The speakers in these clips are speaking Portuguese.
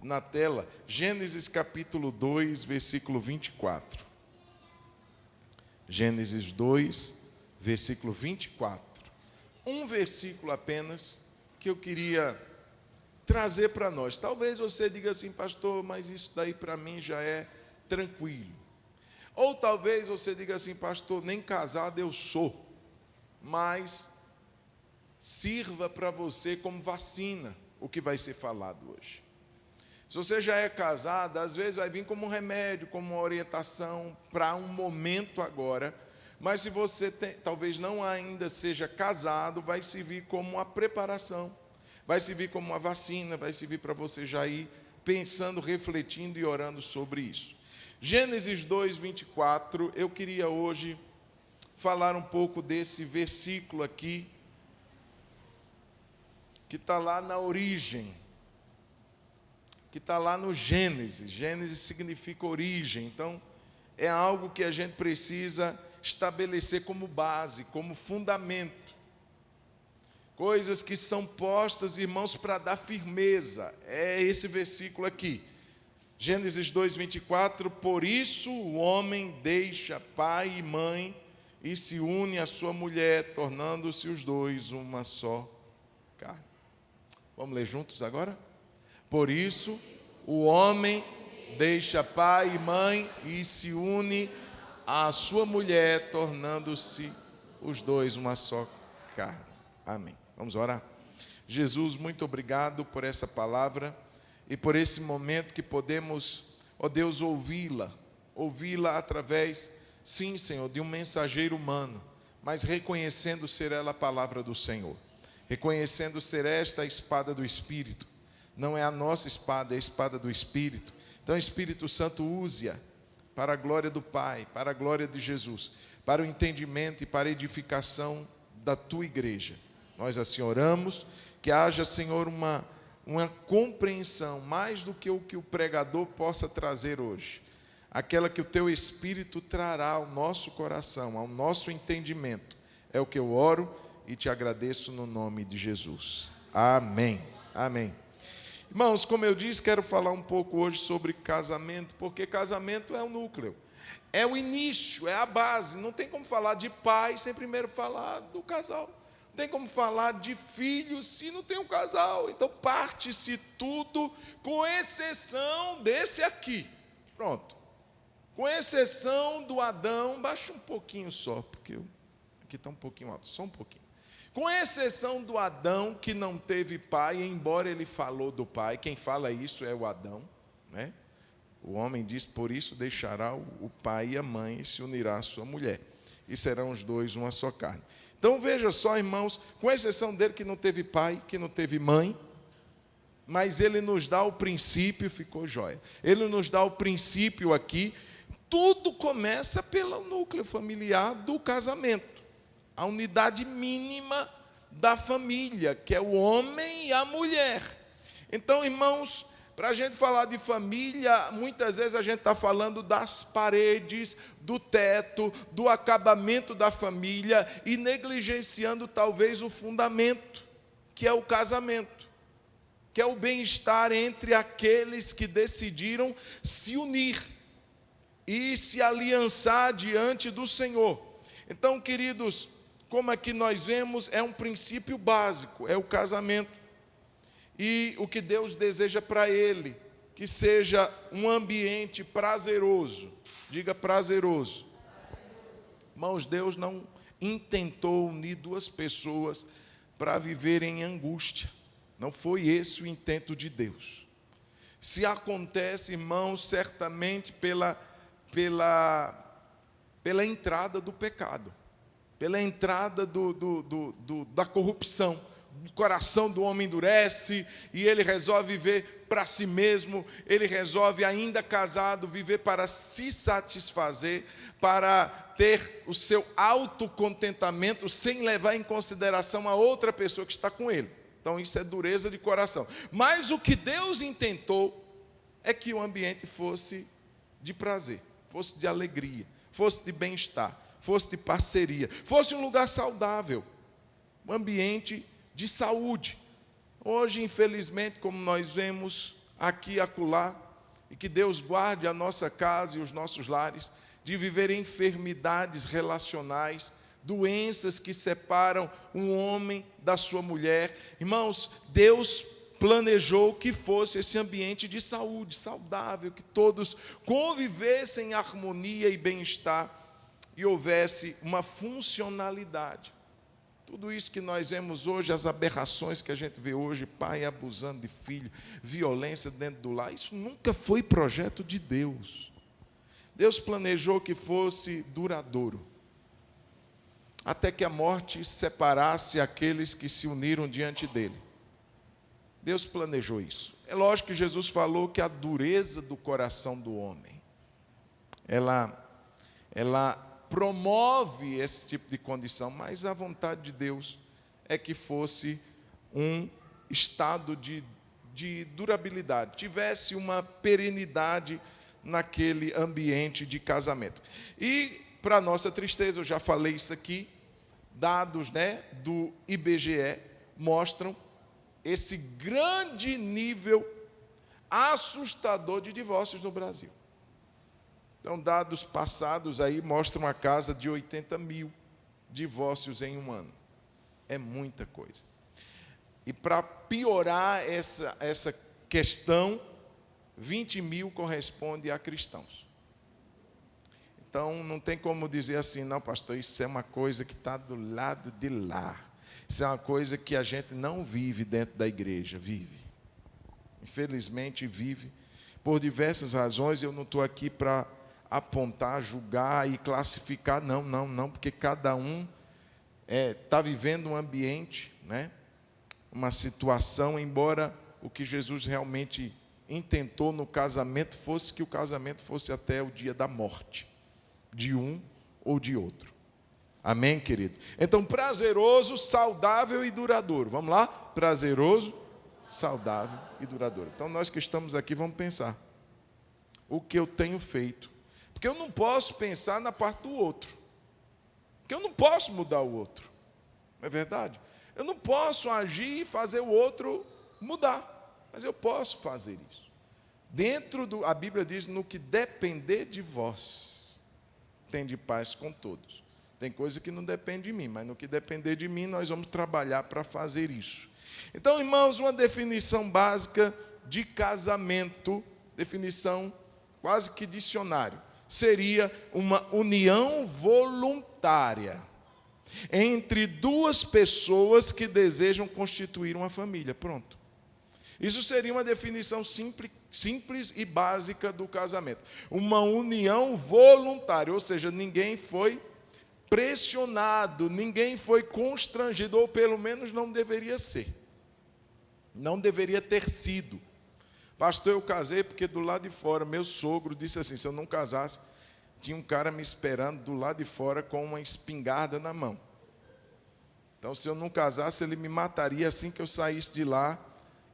na tela, Gênesis capítulo 2, versículo 24. Gênesis 2, versículo 24. Um versículo apenas que eu queria trazer para nós. Talvez você diga assim, pastor, mas isso daí para mim já é tranquilo. Ou talvez você diga assim, pastor, nem casado eu sou, mas sirva para você como vacina o que vai ser falado hoje. Se você já é casado, às vezes vai vir como um remédio, como uma orientação para um momento agora, mas se você talvez não ainda seja casado, vai servir como uma preparação, vai servir como uma vacina, vai servir para você já ir pensando, refletindo e orando sobre isso. Gênesis 2, 24, eu queria hoje falar um pouco desse versículo aqui, que está lá na origem, que está lá no Gênesis. Gênesis significa origem, então é algo que a gente precisa estabelecer como base, como fundamento. Coisas que são postas, irmãos, para dar firmeza. É esse versículo aqui. Gênesis 2, 24. Por isso o homem deixa pai e mãe e se une à sua mulher, tornando-se os dois uma só carne. Vamos ler juntos agora? Por isso o homem deixa pai e mãe e se une à sua mulher, tornando-se os dois uma só carne. Amém. Vamos orar? Jesus, muito obrigado por essa palavra e por esse momento que podemos, ó Deus, ouvi-la através, sim, Senhor, de um mensageiro humano, mas reconhecendo ser ela a palavra do Senhor, reconhecendo ser esta a espada do Espírito. Não é a nossa espada, é a espada do Espírito. Então, Espírito Santo, use-a para a glória do Pai, para a glória de Jesus, para o entendimento e para a edificação da Tua igreja. Nós assim oramos, que haja, Senhor, uma compreensão, mais do que o pregador possa trazer hoje, aquela que o Teu Espírito trará ao nosso coração, ao nosso entendimento. É o que eu oro e te agradeço no nome de Jesus. Amém. Amém. Irmãos, como eu disse, quero falar um pouco hoje sobre casamento, porque casamento é o núcleo, é o início, é a base. Não tem como falar de pai sem primeiro falar do casal. Não tem como falar de filhos se não tem um casal. Então parte-se tudo, com exceção desse aqui. Pronto. Com exceção do Adão, baixa um pouquinho só, porque aqui está um pouquinho alto, só um pouquinho. Com exceção do Adão, que não teve pai, embora ele falou do pai, quem fala isso é o Adão, né? O homem diz, por isso deixará o pai e a mãe e se unirá à sua mulher, e serão os dois uma só carne. Então veja só, irmãos, com exceção dele que não teve pai, que não teve mãe, mas ele nos dá o princípio, ficou jóia, ele nos dá o princípio aqui. Tudo começa pelo núcleo familiar do casamento, a unidade mínima da família, que é o homem e a mulher. Então, irmãos, para a gente falar de família, muitas vezes a gente está falando das paredes, do teto, do acabamento da família e negligenciando talvez o fundamento, que é o casamento, que é o bem-estar entre aqueles que decidiram se unir e se aliançar diante do Senhor. Então, queridos, como aqui nós vemos, é um princípio básico, é o casamento. E o que Deus deseja para ele, que seja um ambiente prazeroso. Diga prazeroso. Irmãos, Deus não intentou unir duas pessoas para viverem em angústia. Não foi esse o intento de Deus. Se acontece, irmãos, certamente pela entrada do pecado, pela entrada da corrupção. O coração do homem endurece e ele resolve viver para si mesmo, ele resolve, ainda casado, viver para se satisfazer, para ter o seu autocontentamento sem levar em consideração a outra pessoa que está com ele. Então isso é dureza de coração. Mas o que Deus intentou é que o ambiente fosse de prazer, fosse de alegria, fosse de bem-estar, fosse de parceria, fosse um lugar saudável, um ambiente de saúde. Hoje, infelizmente, como nós vemos, aqui e acolá, e que Deus guarde a nossa casa e os nossos lares de viver enfermidades relacionais, doenças que separam um homem da sua mulher. Irmãos, Deus planejou que fosse esse ambiente de saúde, saudável, que todos convivessem em harmonia e bem-estar e houvesse uma funcionalidade. Tudo isso que nós vemos hoje, as aberrações que a gente vê hoje, pai abusando de filho, violência dentro do lar, isso nunca foi projeto de Deus. Deus planejou que fosse duradouro, até que a morte separasse aqueles que se uniram diante dele. Deus planejou isso. É lógico que Jesus falou que a dureza do coração do homem, ela promove esse tipo de condição, mas a vontade de Deus é que fosse um estado de durabilidade, tivesse uma perenidade naquele ambiente de casamento. E, para nossa tristeza, eu já falei isso aqui, dados, do IBGE mostram esse grande nível assustador de divórcios no Brasil. Então, dados passados aí mostram a casa de 80 mil divórcios em um ano. É muita coisa. E para piorar essa questão, 20 mil corresponde a cristãos. Então, não tem como dizer assim, não, pastor, isso é uma coisa que está do lado de lá. Isso é uma coisa que a gente não vive dentro da igreja. Vive. Infelizmente, vive. Por diversas razões, eu não estou aqui para apontar, julgar e classificar, não, porque cada um está vivendo um ambiente, uma situação, embora o que Jesus realmente intentou no casamento fosse que o casamento fosse até o dia da morte, de um ou de outro. Amém, querido? Então, prazeroso, saudável e duradouro. Vamos lá? Prazeroso, saudável e duradouro. Então, nós que estamos aqui, vamos pensar. O que eu tenho feito? Porque eu não posso pensar na parte do outro. Porque eu não posso mudar o outro. Não é verdade? Eu não posso agir e fazer o outro mudar. Mas eu posso fazer isso. A Bíblia diz, no que depender de vós, tende paz com todos. Tem coisa que não depende de mim, mas no que depender de mim, nós vamos trabalhar para fazer isso. Então, irmãos, uma definição básica de casamento, definição quase que dicionário, seria uma união voluntária entre duas pessoas que desejam constituir uma família. Pronto. Isso seria uma definição simples e básica do casamento. Uma união voluntária, ou seja, ninguém foi pressionado, ninguém foi constrangido, ou pelo menos não deveria ser. Não deveria ter sido. Pastor, eu casei porque do lado de fora, meu sogro disse assim, se eu não casasse, tinha um cara me esperando do lado de fora com uma espingarda na mão. Então, se eu não casasse, ele me mataria assim que eu saísse de lá,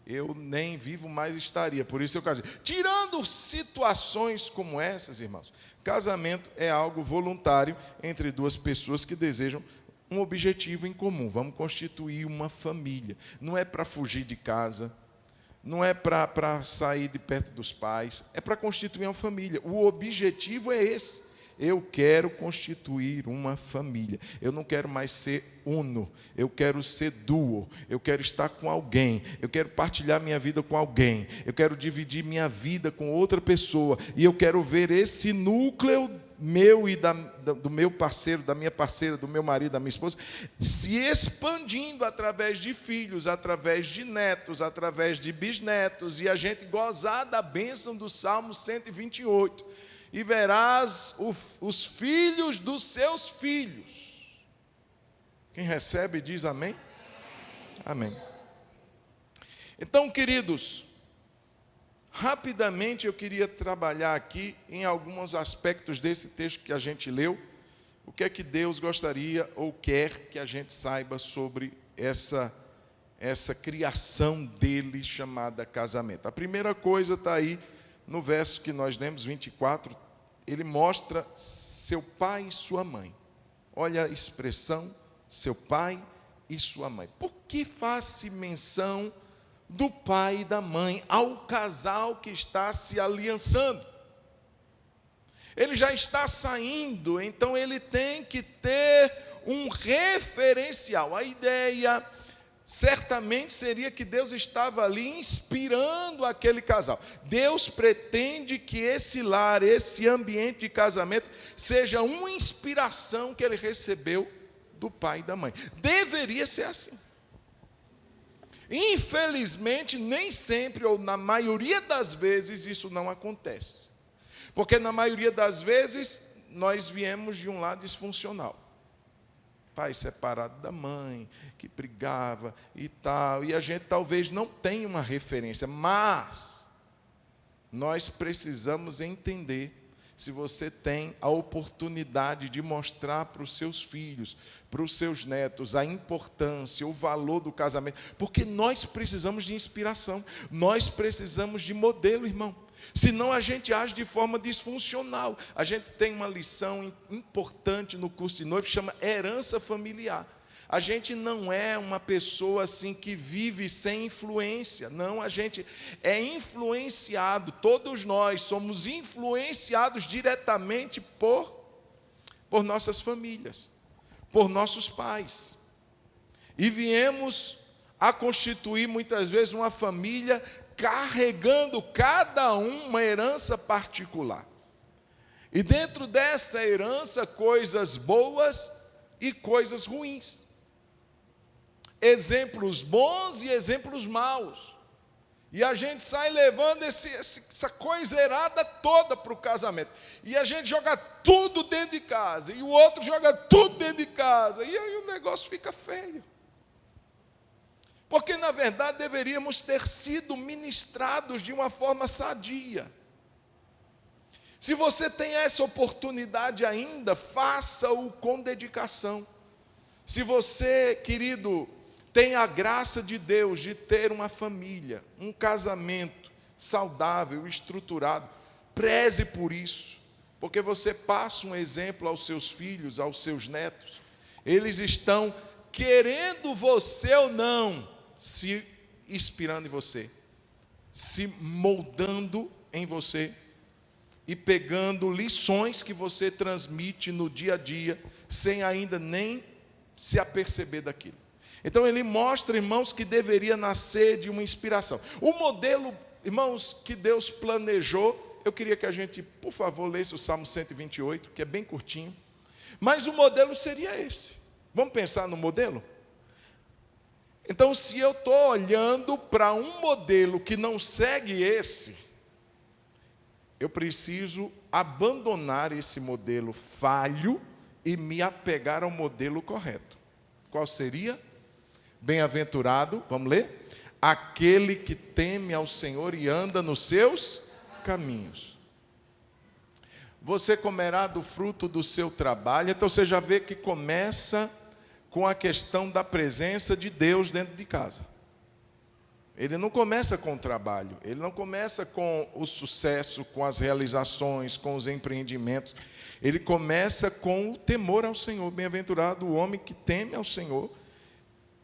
eu nem vivo mais estaria. Por isso eu casei. Tirando situações como essas, irmãos, casamento é algo voluntário entre duas pessoas que desejam um objetivo em comum. Vamos constituir uma família. Não é para fugir de casa, não é para sair de perto dos pais, é para constituir uma família. O objetivo é esse. Eu quero constituir uma família. Eu não quero mais ser uno, eu quero ser duo. Eu quero estar com alguém, eu quero partilhar minha vida com alguém, eu quero dividir minha vida com outra pessoa, e eu quero ver esse núcleo meu e do meu parceiro, da minha parceira, do meu marido, da minha esposa, se expandindo através de filhos, através de netos, através de bisnetos, e a gente gozar da bênção do Salmo 128. E verás os filhos dos seus filhos. Quem recebe diz amém? Amém. Então, queridos, rapidamente eu queria trabalhar aqui em alguns aspectos desse texto que a gente leu. O que é que Deus gostaria ou quer que a gente saiba sobre essa criação dele chamada casamento. A primeira coisa está aí no verso que nós lemos, 24, ele mostra seu pai e sua mãe. Olha a expressão, seu pai e sua mãe. Por que faz-se menção do pai e da mãe, ao casal que está se aliançando. Ele já está saindo, então ele tem que ter um referencial. A ideia certamente seria que Deus estava ali inspirando aquele casal. Deus pretende que esse lar, esse ambiente de casamento, seja uma inspiração que ele recebeu do pai e da mãe. Deveria ser assim. Infelizmente, nem sempre, ou na maioria das vezes, isso não acontece. Porque na maioria das vezes, nós viemos de um lar disfuncional. Pai separado da mãe, que brigava e tal, e a gente talvez não tenha uma referência, mas nós precisamos entender, se você tem a oportunidade de mostrar para os seus filhos, para os seus netos, a importância, o valor do casamento, porque nós precisamos de inspiração, nós precisamos de modelo, irmão. Senão a gente age de forma disfuncional. A gente tem uma lição importante no curso de noivo, que chama herança familiar. A gente não é uma pessoa assim que vive sem influência. Não, a gente é influenciado, todos nós somos influenciados diretamente por nossas famílias, por nossos pais. E viemos a constituir muitas vezes uma família carregando cada uma herança particular. E dentro dessa herança, coisas boas e coisas ruins. Exemplos bons e exemplos maus. E a gente sai levando essa coisa errada toda para o casamento. E a gente joga tudo dentro de casa. E o outro joga tudo dentro de casa. E aí o negócio fica feio. Porque, na verdade, deveríamos ter sido ministrados de uma forma sadia. Se você tem essa oportunidade ainda, faça-o com dedicação. Se você, querido, tem a graça de Deus de ter uma família, um casamento saudável, estruturado, preze por isso, porque você passa um exemplo aos seus filhos, aos seus netos. Eles estão querendo você ou não, se inspirando em você, se moldando em você e pegando lições que você transmite no dia a dia, sem ainda nem se aperceber daquilo. Então ele mostra, irmãos, que deveria nascer de uma inspiração. O modelo, irmãos, que Deus planejou, eu queria que a gente, por favor, lesse o Salmo 128, que é bem curtinho, mas o modelo seria esse. Vamos pensar no modelo? Então, se eu estou olhando para um modelo que não segue esse, eu preciso abandonar esse modelo falho e me apegar ao modelo correto. Qual seria? Bem-aventurado, vamos ler? Aquele que teme ao Senhor e anda nos seus caminhos. Você comerá do fruto do seu trabalho. Então você já vê que começa com a questão da presença de Deus dentro de casa. Ele não começa com o trabalho, ele não começa com o sucesso, com as realizações, com os empreendimentos. Ele começa com o temor ao Senhor. Bem-aventurado o homem que teme ao Senhor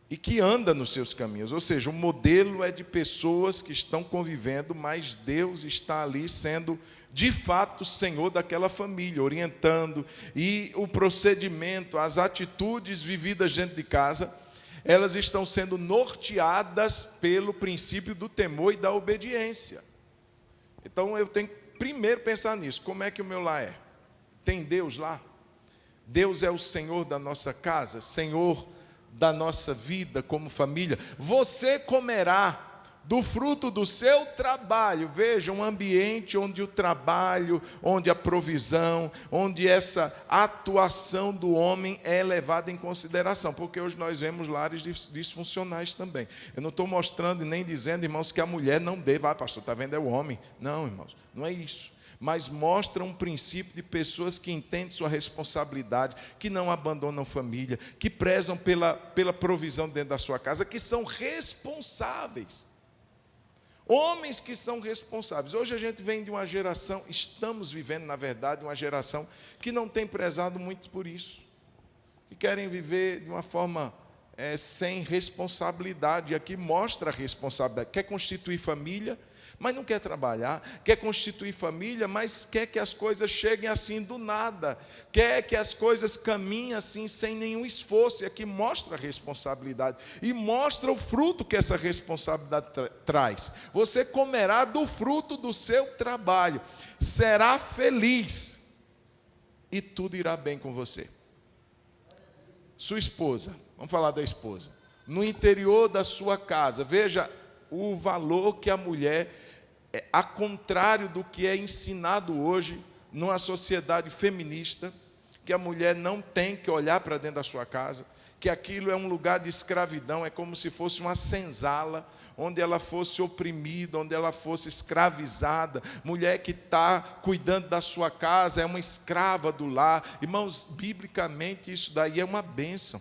e que anda nos seus caminhos. Ou seja, o modelo é de pessoas que estão convivendo, mas Deus está ali sendo de fato Senhor daquela família, orientando, e o procedimento, as atitudes vividas dentro de casa, elas estão sendo norteadas pelo princípio do temor e da obediência. Então eu tenho que primeiro pensar nisso. Como é que o meu lar é? Tem Deus lá? Deus é o Senhor da nossa casa, Senhor da nossa vida como família. Você comerá do fruto do seu trabalho. Veja, um ambiente onde o trabalho, onde a provisão, onde essa atuação do homem é levada em consideração, porque hoje nós vemos lares disfuncionais também. Eu não estou mostrando e nem dizendo, irmãos, que a mulher não deve, pastor, está vendo, é o homem. Não, irmãos, não é isso. Mas mostra um princípio de pessoas que entendem sua responsabilidade, que não abandonam família, que prezam pela provisão dentro da sua casa, que são responsáveis. Homens que são responsáveis. Hoje a gente vem de uma geração, estamos vivendo, na verdade, uma geração que não tem prezado muito por isso, que querem viver de uma forma sem responsabilidade. E aqui mostra a responsabilidade. Quer constituir família, mas não quer trabalhar. Quer constituir família, mas quer que as coisas cheguem assim do nada. Quer que as coisas caminhem assim sem nenhum esforço. E aqui mostra a responsabilidade. E mostra o fruto que essa responsabilidade traz. Você comerá do fruto do seu trabalho. Será feliz. E tudo irá bem com você. Sua esposa. Vamos falar da esposa. No interior da sua casa. Veja o valor que a mulher, a contrário do que é ensinado hoje numa sociedade feminista, que a mulher não tem que olhar para dentro da sua casa, que aquilo é um lugar de escravidão, é como se fosse uma senzala, onde ela fosse oprimida, onde ela fosse escravizada. Mulher que está cuidando da sua casa é uma escrava do lar. Irmãos, biblicamente isso daí é uma bênção.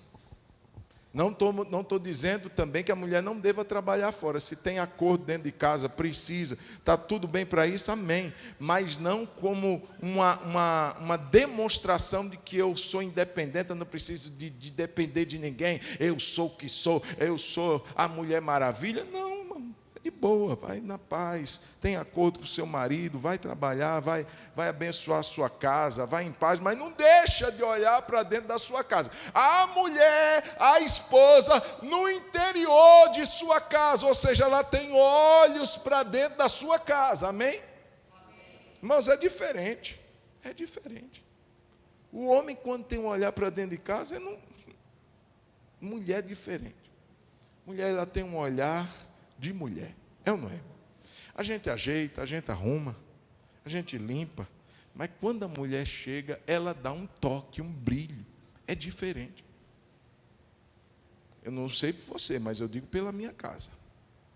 Não estou dizendo também que a mulher não deva trabalhar fora. Se tem acordo dentro de casa, precisa, está tudo bem para isso, amém. Mas não como uma demonstração de que eu sou independente, eu não preciso de depender de ninguém. Eu sou o que sou, eu sou a Mulher Maravilha. Não, de boa, vai na paz, tem acordo com o seu marido, vai trabalhar, vai abençoar a sua casa, vai em paz, mas não deixa de olhar para dentro da sua casa. A mulher, a esposa, no interior de sua casa, ou seja, ela tem olhos para dentro da sua casa, amém? Irmãos, é diferente. O homem, quando tem um olhar para dentro de casa, mulher é diferente. Mulher, ela tem um olhar de mulher, é ou não é? A gente ajeita, a gente arruma, a gente limpa, mas quando a mulher chega, ela dá um toque, um brilho, é diferente. Eu não sei por você, mas eu digo pela minha casa.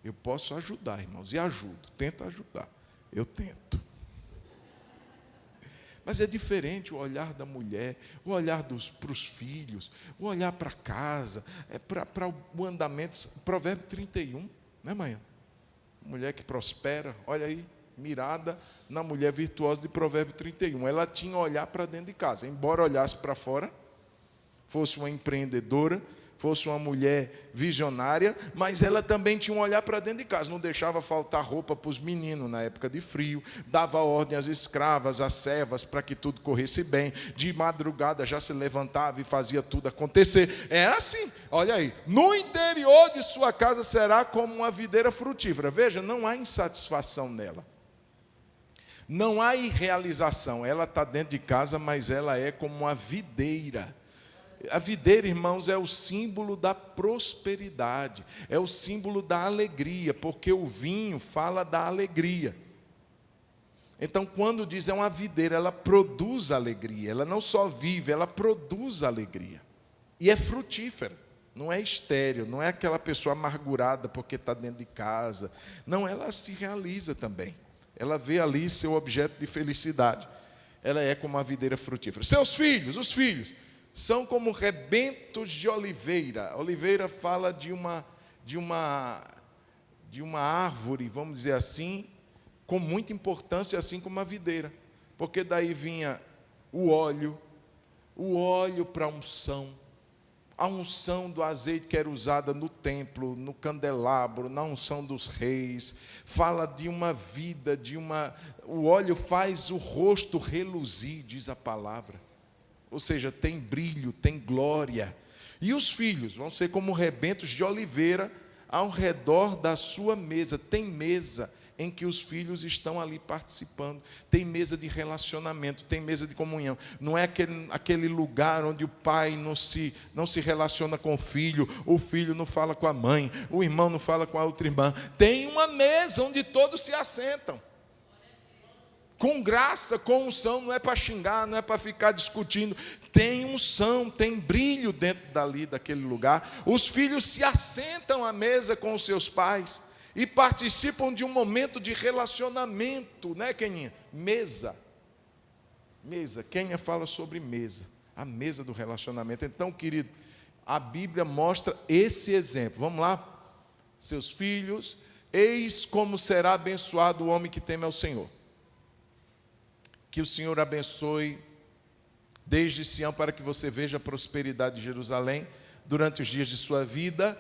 Eu posso ajudar, irmãos, e ajudo, tento ajudar, eu tento. Mas é diferente o olhar da mulher, o olhar para os filhos, o olhar para casa, para o andamento. Provérbio 31, né, mãe? Mulher que prospera, olha aí, mirada na mulher virtuosa de Provérbio 31. Ela tinha olhar para dentro de casa, embora olhasse para fora, fosse uma empreendedora, fosse uma mulher visionária, mas ela também tinha um olhar para dentro de casa, não deixava faltar roupa para os meninos na época de frio, dava ordem às escravas, às servas, para que tudo corresse bem, de madrugada já se levantava e fazia tudo acontecer. Era assim, olha aí, no interior de sua casa será como uma videira frutífera. Veja, não há insatisfação nela, não há irrealização. Ela está dentro de casa, mas ela é como uma videira. A videira, irmãos, é o símbolo da prosperidade, é o símbolo da alegria, porque o vinho fala da alegria. Então, quando diz é uma videira, ela produz alegria, ela não só vive, ela produz alegria. E é frutífera, não é estéril, não é aquela pessoa amargurada porque está dentro de casa. Não, ela se realiza também, ela vê ali seu objeto de felicidade. Ela é como uma videira frutífera. Seus filhos, os filhos, são como rebentos de oliveira. Oliveira fala de uma árvore, vamos dizer assim, com muita importância, assim como a videira. Porque daí vinha o óleo para a unção do azeite que era usada no templo, no candelabro, na unção dos reis. Fala de uma vida, o óleo faz o rosto reluzir, diz a palavra. Ou seja, tem brilho, tem glória. E os filhos vão ser como rebentos de oliveira ao redor da sua mesa. Tem mesa em que os filhos estão ali participando. Tem mesa de relacionamento, tem mesa de comunhão. Não é aquele lugar onde o pai não se relaciona com o filho não fala com a mãe, o irmão não fala com a outra irmã. Tem uma mesa onde todos se assentam. Com graça, com unção, não é para xingar, não é para ficar discutindo. Tem unção, tem brilho dentro daquele lugar. Os filhos se assentam à mesa com os seus pais e participam de um momento de relacionamento, né, Keninha? Mesa. Kenia fala sobre mesa, a mesa do relacionamento. Então, querido, a Bíblia mostra esse exemplo. Vamos lá? Seus filhos, eis como será abençoado o homem que teme ao Senhor. Que o Senhor abençoe desde Sião para que você veja a prosperidade de Jerusalém. durante os dias de sua vida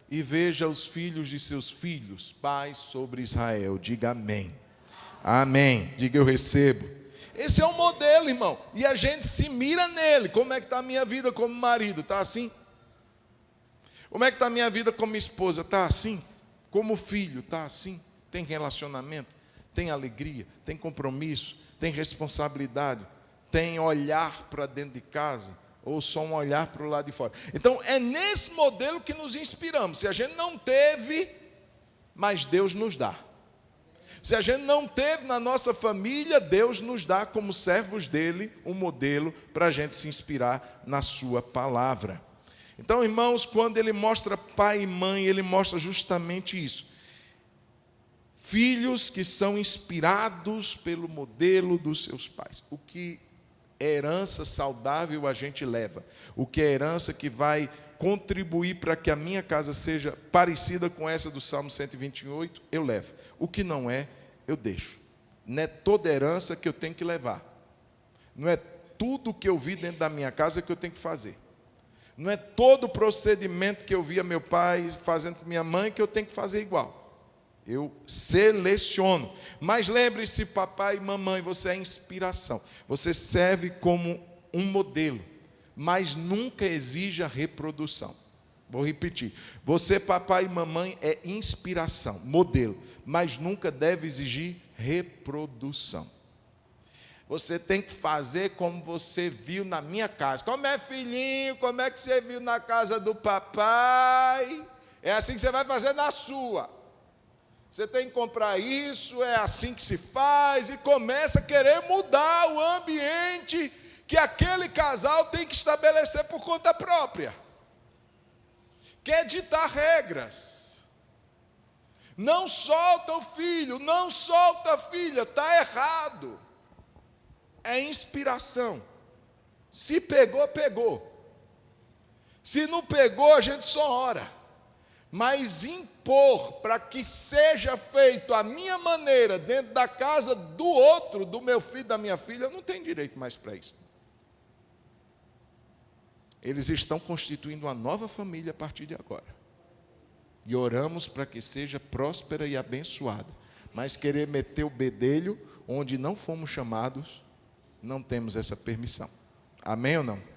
e veja os filhos de seus filhos, paz sobre Israel. Diga amém. Amém. Diga eu recebo. Esse é o modelo, irmão, e a gente se mira nele. Como é que está a minha vida como marido? Está assim? Como é que está a minha vida como esposa? Está assim? Como filho? Está assim? Tem relacionamento? Tem alegria? Tem compromisso? Tem responsabilidade? Tem olhar para dentro de casa? Ou só um olhar para o lado de fora? Então, é nesse modelo que nos inspiramos. Se a gente não teve, mas Deus nos dá. Se a gente não teve na nossa família, Deus nos dá como servos dele um modelo para a gente se inspirar na sua palavra. Então, irmãos, quando ele mostra pai e mãe, ele mostra justamente isso. Filhos que são inspirados pelo modelo dos seus pais. O que é herança saudável a gente leva. O que é herança que vai contribuir para que a minha casa seja parecida com essa do Salmo 128, eu levo. O que não é, eu deixo. Não é toda herança que eu tenho que levar. Não é tudo que eu vi dentro da minha casa que eu tenho que fazer. Não é todo o procedimento que eu via meu pai fazendo com minha mãe que eu tenho que fazer igual. Eu seleciono. Mas lembre-se, papai e mamãe, você é inspiração. Você serve como um modelo, mas nunca exija reprodução. Vou repetir. Você, papai e mamãe, é inspiração, modelo, mas nunca deve exigir reprodução. Você tem que fazer como você viu na minha casa. Como é, filhinho? Como é que você viu na casa do papai? É assim que você vai fazer na sua. Você tem que comprar isso, é assim que se faz, e começa a querer mudar o ambiente que aquele casal tem que estabelecer por conta própria. Quer ditar regras. Não solta o filho, não solta a filha, está errado. É inspiração. Se pegou, pegou. Se não pegou, a gente só ora. Mas impor para que seja feito a minha maneira dentro da casa do outro, do meu filho, da minha filha, eu não tenho direito mais para isso. Eles estão constituindo uma nova família a partir de agora. E oramos para que seja próspera e abençoada. Mas querer meter o bedelho onde não fomos chamados, não temos essa permissão. Amém ou não?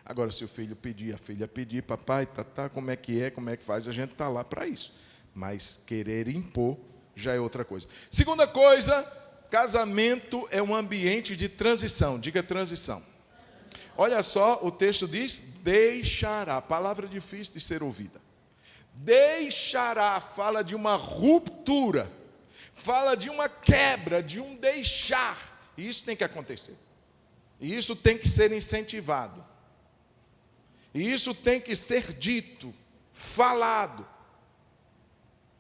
Agora, se o filho pedir, a filha pedir, papai, como é que faz? A gente está lá para isso. Mas querer impor já é outra coisa. Segunda coisa, casamento é um ambiente de transição. Diga transição. Olha só, o texto diz, deixará. Palavra difícil de ser ouvida. Deixará, fala de uma ruptura. Fala de uma quebra, de um deixar. E isso tem que acontecer. E isso tem que ser incentivado. E isso tem que ser dito, falado.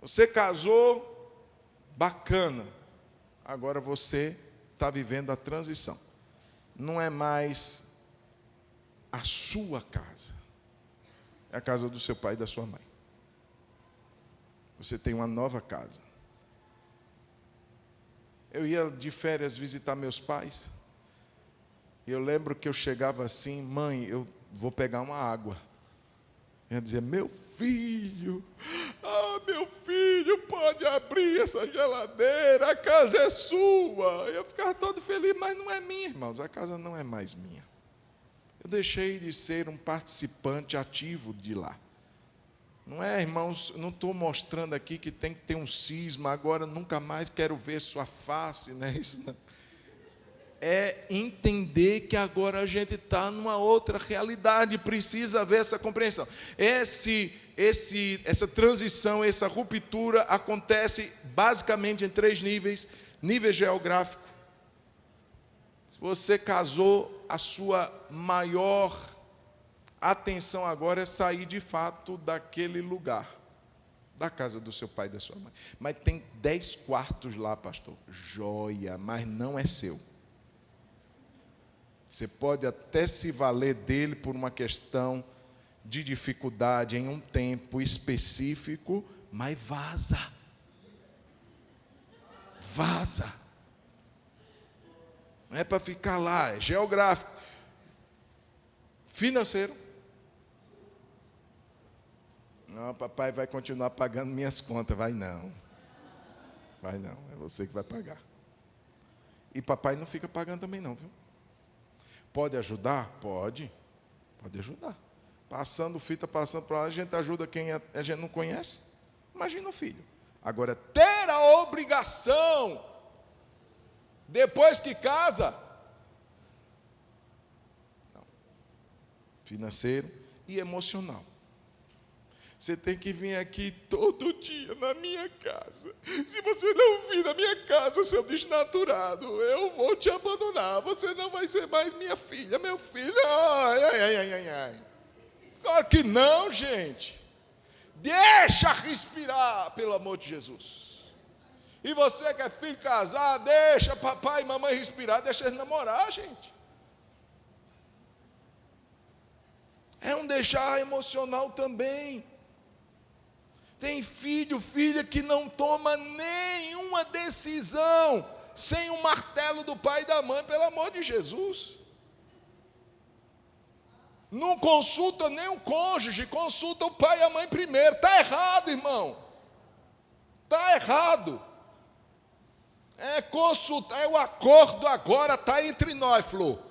Você casou, bacana. Agora você está vivendo a transição. Não é mais a sua casa. É a casa do seu pai e da sua mãe. Você tem uma nova casa. Eu ia de férias visitar meus pais. E eu lembro que eu chegava assim, mãe, eu vou pegar uma água. Ela dizia, meu filho, pode abrir essa geladeira, a casa é sua. Eu ficava todo feliz, mas não é minha, irmãos, a casa não é mais minha. Eu deixei de ser um participante ativo de lá. Não é, irmãos, não estou mostrando aqui que tem que ter um cisma, agora nunca mais quero ver sua face, não é isso não. É entender que agora a gente está numa outra realidade, precisa haver essa compreensão. Essa transição, essa ruptura acontece basicamente em 3 níveis. Nível geográfico. Se você casou, a sua maior atenção agora é sair de fato daquele lugar, da casa do seu pai e da sua mãe. Mas tem 10 quartos lá, pastor. Joia, mas não é seu. Você pode até se valer dele por uma questão de dificuldade em um tempo específico, mas vaza. Vaza. Não é para ficar lá, é geográfico. Financeiro. Não, papai vai continuar pagando minhas contas. Vai não. Vai não, é você que vai pagar. E papai não fica pagando também não, viu? Pode ajudar? Pode. Pode ajudar. Passando fita, passando para lá, a gente ajuda quem a gente não conhece. Imagina o filho. Agora, ter a obrigação, depois que casa, não. Financeiro e emocional. Você tem que vir aqui todo dia na minha casa. Se você não vir na minha casa, seu desnaturado, eu vou te abandonar. Você não vai ser mais minha filha, meu filho. Ai, ai, ai, ai, ai. Claro que não, gente. Deixa respirar, pelo amor de Jesus. E você que é filho casado, deixa papai e mamãe respirar, deixa eles namorar, gente. É um deixar emocional também. Tem filho, filha que não toma nenhuma decisão sem o martelo do pai e da mãe, pelo amor de Jesus. Não consulta nem o cônjuge, consulta o pai e a mãe primeiro. Está errado, irmão. Está errado. É consultar, é o acordo agora, está entre nós, Flor.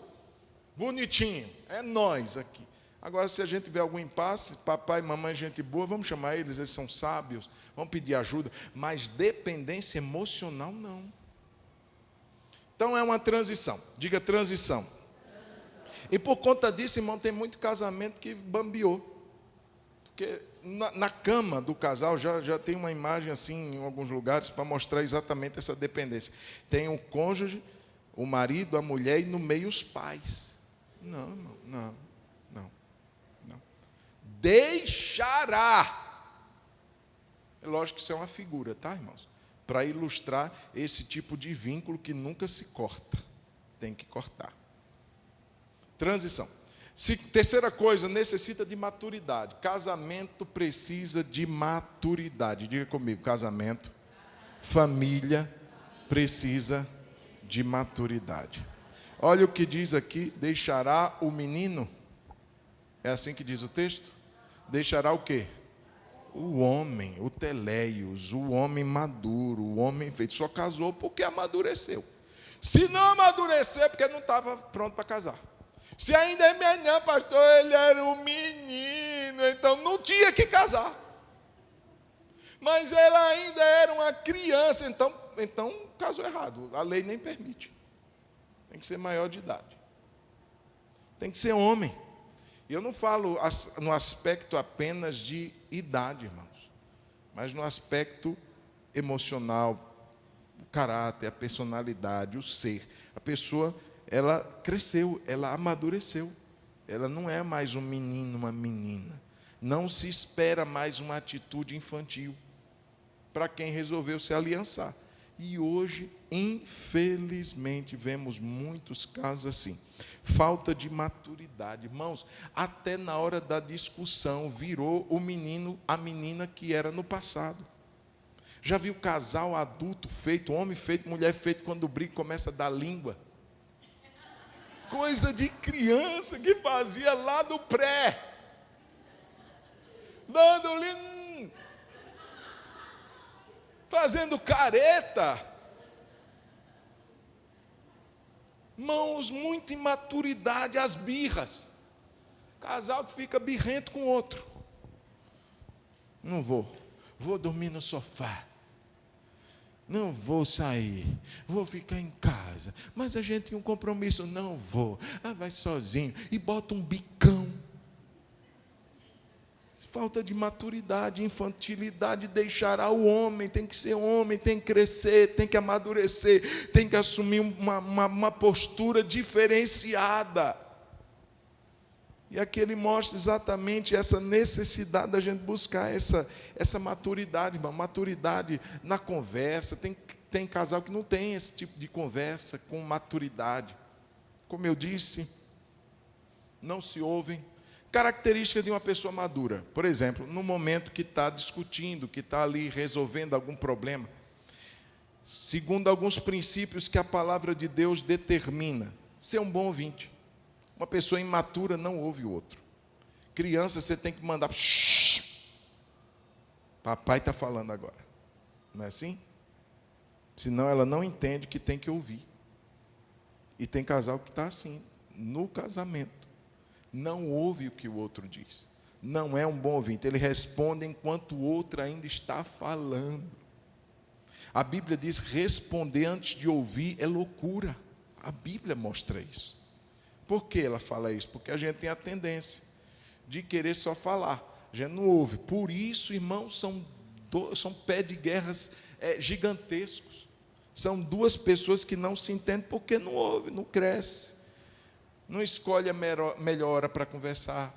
Bonitinho, é nós aqui. Agora, se a gente tiver algum impasse, papai e mamãe, gente boa, vamos chamar eles são sábios, vamos pedir ajuda, mas dependência emocional, não. Então, é uma transição, diga transição. E por conta disso, irmão, tem muito casamento que bambiou, porque na cama do casal já tem uma imagem assim, em alguns lugares, para mostrar exatamente essa dependência. Tem o cônjuge, o marido, a mulher e no meio os pais. Não, irmão, não. Deixará. É lógico que isso é uma figura, tá, irmãos? Para ilustrar esse tipo de vínculo que nunca se corta. Tem que cortar. Transição. Terceira coisa, necessita de maturidade. Casamento precisa de maturidade. Diga comigo, casamento, família precisa de maturidade. Olha o que diz aqui, deixará o menino. É assim que diz o texto? Deixará o quê? O homem, o teleios, o homem maduro, o homem feito. Só casou porque amadureceu. Se não amadureceu, é porque não estava pronto para casar. Se ainda é menino, pastor, ele era um menino, então não tinha que casar. Mas ela ainda era uma criança, então casou errado. A lei nem permite. Tem que ser maior de idade. Tem que ser homem. E eu não falo no aspecto apenas de idade, irmãos, mas no aspecto emocional, o caráter, a personalidade, o ser. A pessoa, ela cresceu, ela amadureceu. Ela não é mais um menino, uma menina. Não se espera mais uma atitude infantil para quem resolveu se aliançar. E hoje, infelizmente, vemos muitos casos assim. Falta de maturidade. Irmãos, até na hora da discussão, virou o menino, a menina que era no passado. Já viu casal adulto feito, homem feito, mulher feito, quando briga começa a dar língua? Coisa de criança que fazia lá do pré. Dando língua. Fazendo careta. Irmãos, muita imaturidade, as birras. Casal que fica birrento com o outro. Não vou dormir no sofá. Não vou sair, vou ficar em casa. Mas a gente tem um compromisso, não vou. Vai sozinho e bota um bicão. Falta de maturidade, infantilidade deixará o homem. Tem que ser homem, tem que crescer, tem que amadurecer, tem que assumir uma postura diferenciada. E aqui ele mostra exatamente essa necessidade da gente buscar essa maturidade, irmão, maturidade na conversa. Tem casal que não tem esse tipo de conversa com maturidade. Como eu disse, não se ouvem. Característica de uma pessoa madura, por exemplo, no momento que está discutindo, que está ali resolvendo algum problema, segundo alguns princípios que a palavra de Deus determina, ser um bom ouvinte. Uma pessoa imatura não ouve o outro. Criança, você tem que mandar, Papai está falando agora. Não é assim? Senão ela não entende que tem que ouvir. E tem casal que está assim, no casamento. Não ouve o que o outro diz. Não é um bom ouvinte. Ele responde enquanto o outro ainda está falando. A Bíblia diz: responder antes de ouvir é loucura. A Bíblia mostra isso. Por que ela fala isso? Porque a gente tem a tendência de querer só falar. A gente não ouve. Por isso, irmãos, são pé de guerras gigantescos. São duas pessoas que não se entendem porque não ouve, não cresce. Não escolhe a melhor hora para conversar.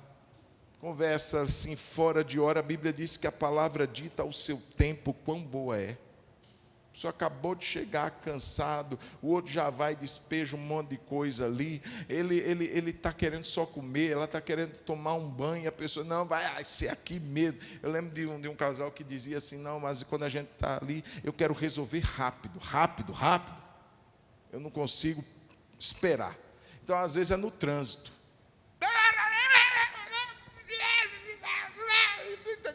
Conversa assim fora de hora. A Bíblia diz que a palavra dita ao seu tempo, quão boa é. Só acabou de chegar cansado, o outro já vai e despeja um monte de coisa ali, ele está querendo só comer, ela está querendo tomar um banho, e a pessoa, não, vai ser aqui mesmo. Eu lembro de um casal que dizia assim, não, mas quando a gente está ali, eu quero resolver rápido, eu não consigo esperar. Então, às vezes, é no trânsito.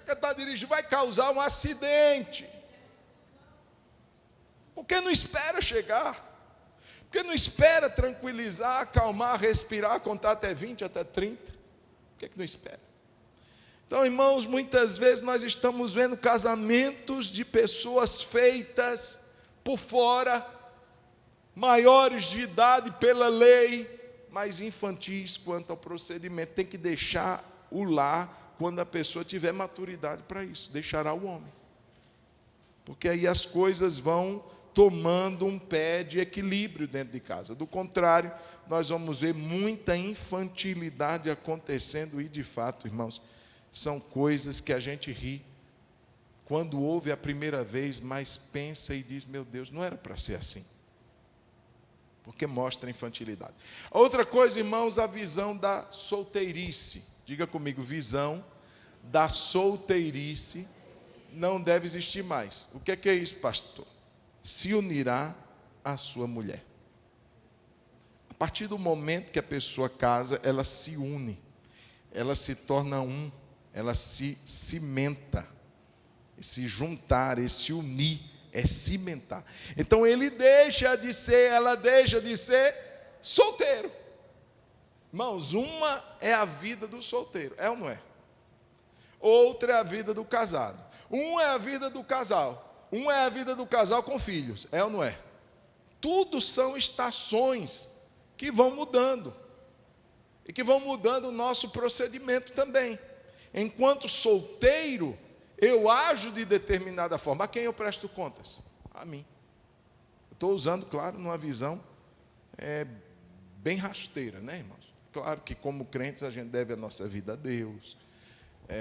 Está dirigindo, vai causar um acidente. Porque não espera chegar, porque não espera tranquilizar, acalmar, respirar, contar até 20, até 30, por que não espera? Então, irmãos, muitas vezes nós estamos vendo casamentos de pessoas feitas por fora, maiores de idade pela lei, mas infantis quanto ao procedimento. Tem que deixar o lar quando a pessoa tiver maturidade para isso, deixará o homem, porque aí as coisas vão tomando um pé de equilíbrio dentro de casa. Do contrário, nós vamos ver muita infantilidade acontecendo e, de fato, irmãos, são coisas que a gente ri quando ouve a primeira vez, mas pensa e diz, meu Deus, não era para ser assim. Porque mostra infantilidade. Outra coisa, irmãos, a visão da solteirice. Diga comigo, visão da solteirice não deve existir mais. O que é isso, pastor? Se unirá à sua mulher. A partir do momento que a pessoa casa, ela se une, ela se torna um, ela se cimenta. Se juntar, se unir, é cimentar. Então ela deixa de ser solteiro. Irmãos, uma é a vida do solteiro, é ou não é? Outra é a vida do casado. Um é a vida do casal. Um é a vida do casal com filhos, é ou não é? Tudo são estações que vão mudando. E que vão mudando o nosso procedimento também. Enquanto solteiro, eu ajo de determinada forma. A quem eu presto contas? A mim. Estou usando, claro, numa visão bem rasteira, né, irmãos? Claro que como crentes a gente deve a nossa vida a Deus.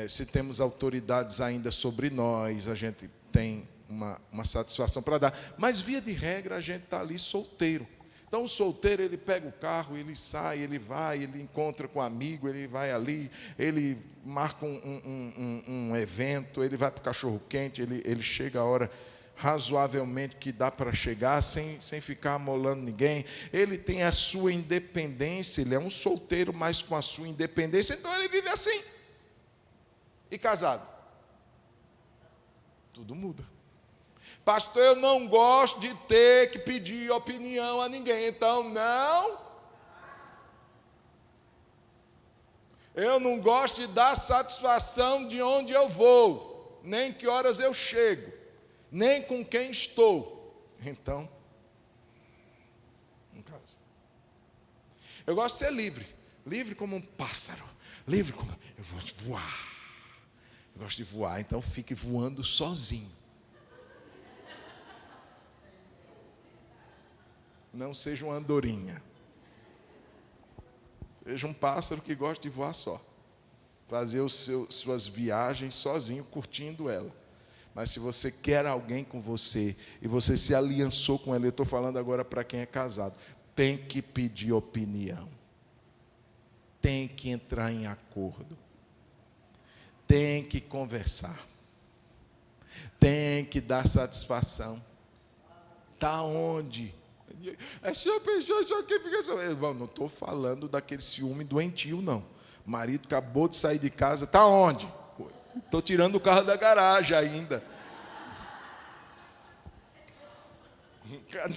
Se temos autoridades ainda sobre nós, a gente tem uma satisfação para dar, mas via de regra a gente está ali solteiro. Então o solteiro, ele pega o carro, ele sai, ele vai, ele encontra com um amigo, ele vai ali, ele marca um evento, ele vai para o cachorro quente, ele chega a hora razoavelmente que dá para chegar sem ficar amolando ninguém. Ele tem a sua independência, ele é um solteiro, mas com a sua independência, então ele vive assim. E casado? Tudo muda. Pastor, eu não gosto de ter que pedir opinião a ninguém, então não. Eu não gosto de dar satisfação de onde eu vou, nem que horas eu chego, nem com quem estou. Então, não casa. Eu gosto de ser livre, livre como um pássaro, livre como eu vou voar. Eu gosto de voar, então fique voando sozinho. Não seja uma andorinha. Seja um pássaro que gosta de voar só. Fazer suas viagens sozinho, curtindo ela. Mas se você quer alguém com você, e você se aliançou com ela, eu estou falando agora para quem é casado, tem que pedir opinião. Tem que entrar em acordo. Tem que conversar. Tem que dar satisfação. Está onde? Se a pessoa só quer ficar só. Irmão, não estou falando daquele ciúme doentio, não. O marido acabou de sair de casa, está onde? Estou tirando o carro da garagem ainda.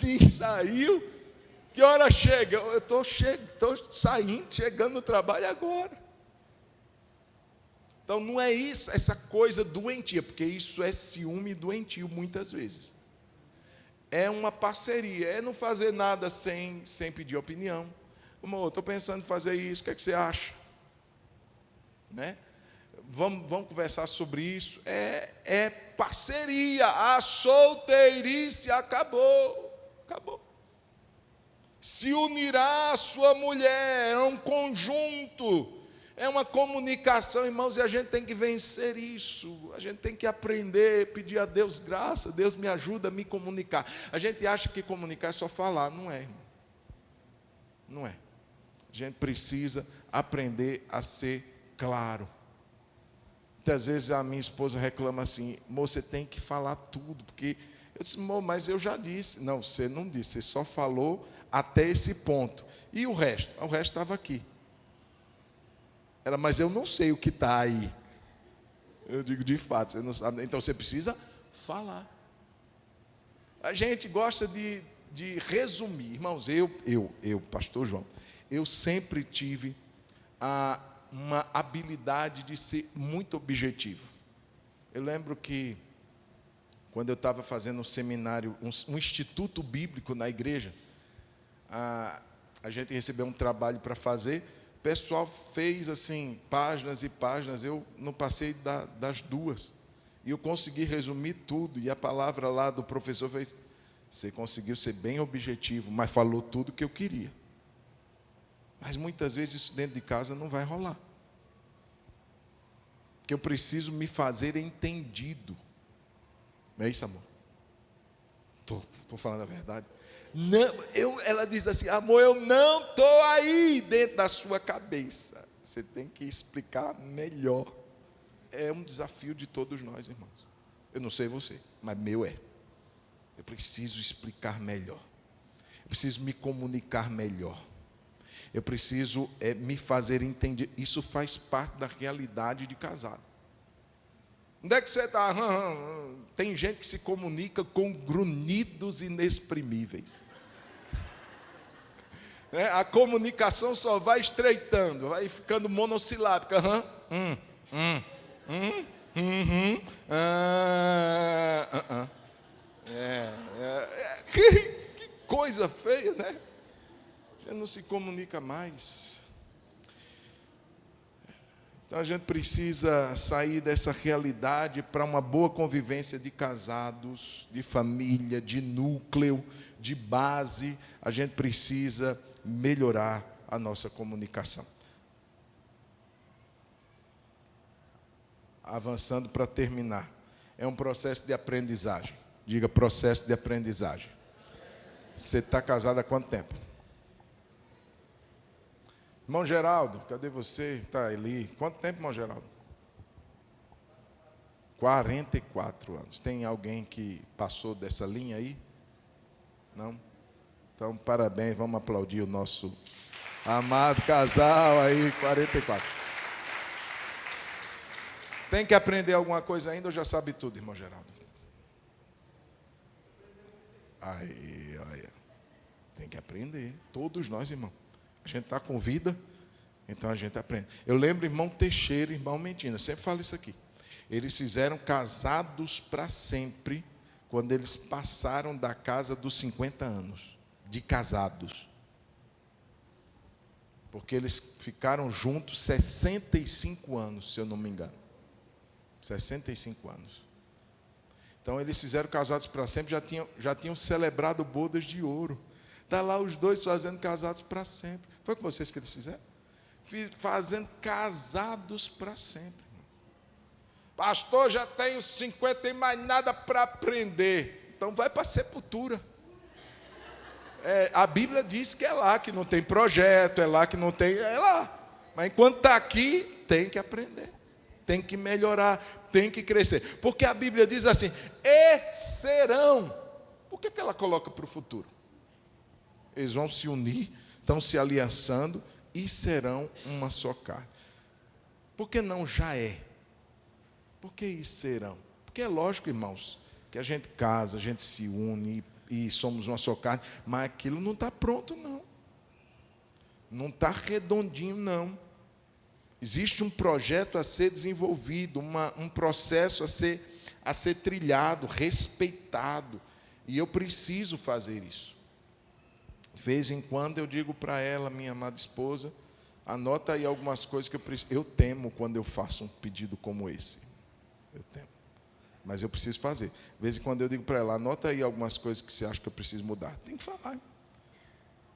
Nem saiu. Que hora chega? Eu estou saindo, chegando no trabalho agora. Então não é isso, essa coisa doentia, porque isso é ciúme doentio muitas vezes. É uma parceria, é não fazer nada sem pedir opinião. Amor, estou pensando em fazer isso, o que é que você acha? Né? Vamos conversar sobre isso. É parceria, a solteirice acabou. Se unirá a sua mulher, é um conjunto, é uma comunicação, irmãos, e a gente tem que vencer isso, a gente tem que aprender, pedir a Deus graça, Deus me ajuda a me comunicar. A gente acha que comunicar é só falar, não é, irmão, não é. A gente precisa aprender a ser claro. Muitas vezes a minha esposa reclama assim, moço, você tem que falar tudo, porque eu disse, mas eu já disse. Não, você não disse, você só falou até esse ponto. E o resto? O resto estava aqui. Ela, mas eu não sei o que está aí. Eu digo, de fato, você não sabe. Então você precisa falar. A gente gosta de resumir. Irmãos, eu, pastor João, eu sempre tive uma habilidade de ser muito objetivo. Eu lembro que quando eu estava fazendo um seminário, um instituto bíblico na igreja, a gente recebeu um trabalho para fazer, o pessoal fez assim, páginas e páginas, eu não passei das 2, e eu consegui resumir tudo, e a palavra lá do professor fez, você conseguiu ser bem objetivo, mas falou tudo o que eu queria. Mas muitas vezes isso dentro de casa não vai rolar, porque eu preciso me fazer entendido. Não é isso, amor? Estou falando a verdade. Não, ela diz assim, amor, eu não estou aí dentro da sua cabeça. Você tem que explicar melhor. É um desafio de todos nós, irmãos. Eu não sei você, mas meu é. Eu preciso explicar melhor. Eu preciso me comunicar melhor. Eu preciso me fazer entender. Isso faz parte da realidade de casado. Onde é que você está? Tem gente que se comunica com grunhidos inexprimíveis. A comunicação só vai estreitando, vai ficando monossilábica. Que coisa feia, né? Já não se comunica mais. Então a gente precisa sair dessa realidade para uma boa convivência de casados, de família, de núcleo, de base. A gente precisa melhorar a nossa comunicação. Avançando para terminar. É um processo de aprendizagem. Diga, processo de aprendizagem. Você está casado há quanto tempo? Irmão Geraldo, cadê você? Está ali. Quanto tempo, irmão Geraldo? 44 anos. Tem alguém que passou dessa linha aí? Não? Então, parabéns, vamos aplaudir o nosso amado casal aí, 44. Tem que aprender alguma coisa ainda ou já sabe tudo, irmão Geraldo? Aí, olha. Tem que aprender, todos nós, irmão. A gente está com vida, então a gente aprende. Eu lembro irmão Teixeira e irmão Mentina, sempre falo isso aqui. Eles fizeram casados para sempre, quando eles passaram da casa dos 50 anos, de casados. Porque eles ficaram juntos 65 anos, se eu não me engano. 65 anos. Então eles fizeram casados para sempre, já tinham celebrado bodas de ouro. Está lá os dois fazendo casados para sempre. Foi com vocês que eles fizeram? Fazendo casados para sempre. Pastor, já tenho 50 e mais nada para aprender. Então vai para a sepultura. A Bíblia diz que é lá que não tem projeto, é lá que não tem, é lá. Mas enquanto está aqui, tem que aprender. Tem que melhorar, tem que crescer. Porque a Bíblia diz assim, e serão. Por que ela coloca para o futuro? Eles vão se unir, estão se aliançando e serão uma só carne. Por que não já é? Por que isso serão? Porque é lógico, irmãos, que a gente casa, a gente se une e somos uma só carne, mas aquilo não está pronto, não. Não está redondinho, não. Existe um projeto a ser desenvolvido, um processo a ser trilhado, respeitado. E eu preciso fazer isso. De vez em quando eu digo para ela, minha amada esposa, anota aí algumas coisas que eu preciso. Eu temo quando eu faço um pedido como esse. Eu temo. Mas eu preciso fazer. De vez em quando eu digo para ela, anota aí algumas coisas que você acha que eu preciso mudar. Tem que falar.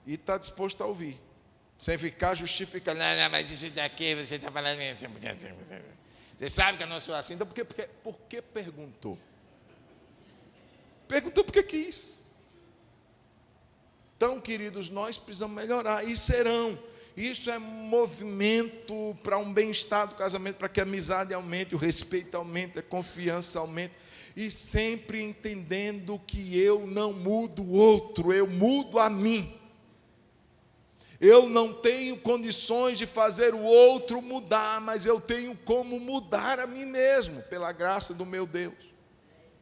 E está disposto a ouvir. Sem ficar justificando. Não, mas isso daqui você está falando. Você sabe que eu não sou assim. Então, por que perguntou? Perguntou porque quis. Então, queridos, nós precisamos melhorar. E serão. Isso é movimento para um bem-estar do casamento, para que a amizade aumente, o respeito aumente, a confiança aumente. E sempre entendendo que eu não mudo o outro, eu mudo a mim. Eu não tenho condições de fazer o outro mudar, mas eu tenho como mudar a mim mesmo, pela graça do meu Deus.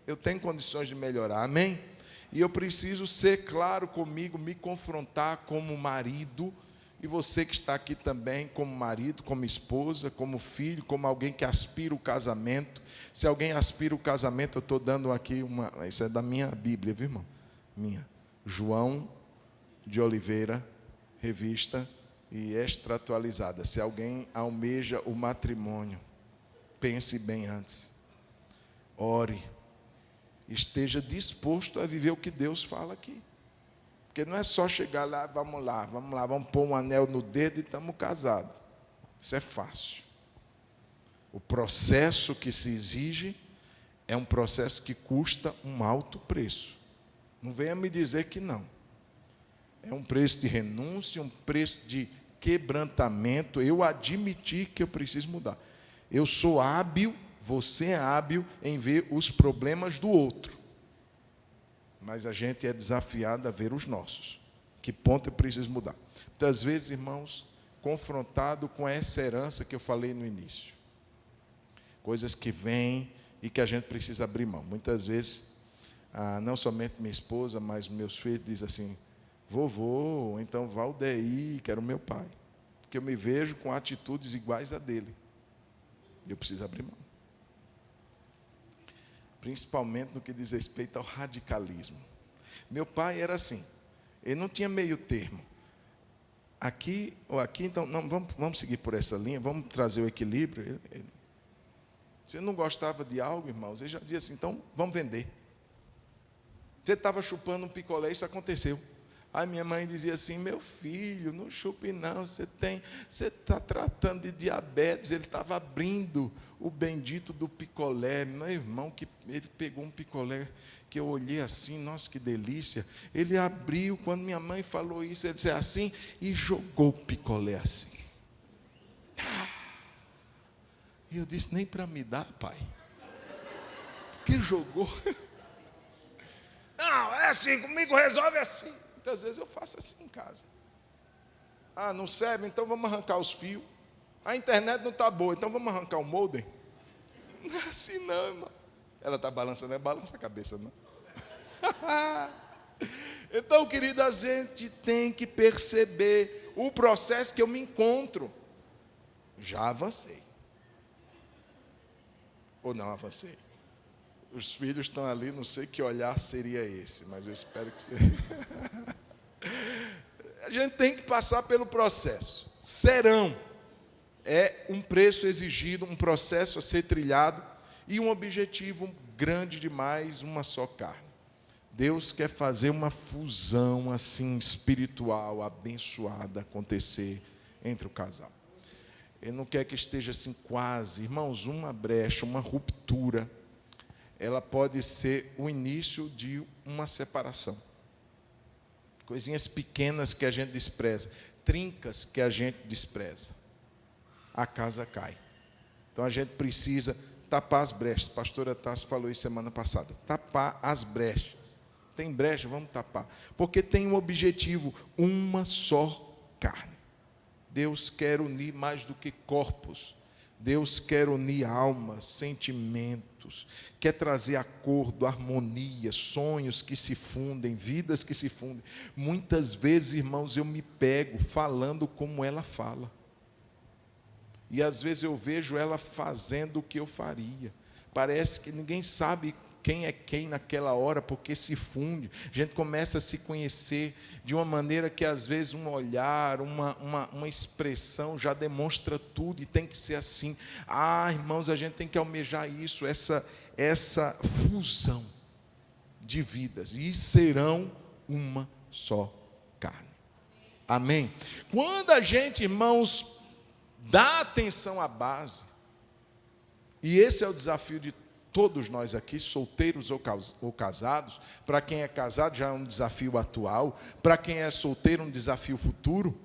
Eu tenho condições de melhorar, amém? E eu preciso ser claro comigo, me confrontar como marido. E você que está aqui também, como marido, como esposa, como filho, como alguém que aspira o casamento. Se alguém aspira o casamento, eu estou dando aqui isso é da minha Bíblia, viu, irmão? Minha. João de Oliveira, revista e extra atualizada. Se alguém almeja o matrimônio, pense bem antes. Ore. Esteja disposto a viver o que Deus fala aqui. Porque não é só chegar lá, vamos pôr um anel no dedo e estamos casados. Isso é fácil. O processo que se exige é um processo que custa um alto preço. Não venha me dizer que não. É um preço de renúncia, um preço de quebrantamento. Eu admiti que eu preciso mudar. Eu sou hábil, você é hábil em ver os problemas do outro. Mas a gente é desafiado a ver os nossos. Que ponto eu preciso mudar? Muitas vezes, irmãos, confrontado com essa herança que eu falei no início. Coisas que vêm e que a gente precisa abrir mão. Muitas vezes, não somente minha esposa, mas meus filhos dizem assim, vovô, então Valdeir, que era o meu pai. Porque eu me vejo com atitudes iguais a dele. Eu preciso abrir mão. Principalmente no que diz respeito ao radicalismo. Meu pai era assim, ele não tinha meio termo. Aqui ou aqui, então, não, vamos seguir por essa linha, vamos trazer o equilíbrio. Se ele não gostava de algo, irmãos, ele já dizia assim, então vamos vender. Você estava chupando um picolé, isso aconteceu. Aí minha mãe dizia assim, meu filho, não chupe não, você está tratando de diabetes. Ele estava abrindo o bendito do picolé. Meu irmão, que ele pegou um picolé que eu olhei assim, nossa, que delícia. Ele abriu, quando minha mãe falou isso, ele disse assim, e jogou o picolé assim. E eu disse, nem para me dar, pai. Porque jogou. Não, é assim, comigo resolve assim. Muitas vezes eu faço assim em casa. Não serve, então vamos arrancar os fios. A internet não está boa, então vamos arrancar o modem. Não é assim não, irmão. Ela está balançando, balança a cabeça, não. Então, querido, a gente tem que perceber o processo que eu me encontro. Já avancei. Ou não avancei? Os filhos estão ali, não sei que olhar seria esse, mas eu espero que seja. A gente tem que passar pelo processo. Serão. É um preço exigido, um processo a ser trilhado e um objetivo grande demais, uma só carne. Deus quer fazer uma fusão assim espiritual, abençoada acontecer entre o casal. Ele não quer que esteja assim quase, irmãos, uma brecha, uma ruptura. Ela pode ser o início de uma separação. Coisinhas pequenas que a gente despreza, trincas que a gente despreza. A casa cai. Então a gente precisa tapar as brechas. A pastora Tassi falou isso semana passada. Tapar as brechas. Tem brecha, vamos tapar. Porque tem um objetivo, uma só carne. Deus quer unir mais do que corpos. Deus quer unir almas, sentimentos, quer trazer acordo, harmonia, sonhos que se fundem, vidas que se fundem. Muitas vezes, irmãos, eu me pego falando como ela fala. E às vezes eu vejo ela fazendo o que eu faria. Parece que ninguém sabe quem é quem naquela hora, porque se funde. A gente começa a se conhecer de uma maneira que às vezes um olhar, uma expressão já demonstra tudo, e tem que ser assim. Irmãos, a gente tem que almejar isso, essa fusão de vidas, e serão uma só carne. Amém? Quando a gente, irmãos, dá atenção à base, e esse é o desafio de todos nós aqui, solteiros ou casados. Para quem é casado já é um desafio atual, para quem é solteiro um desafio futuro.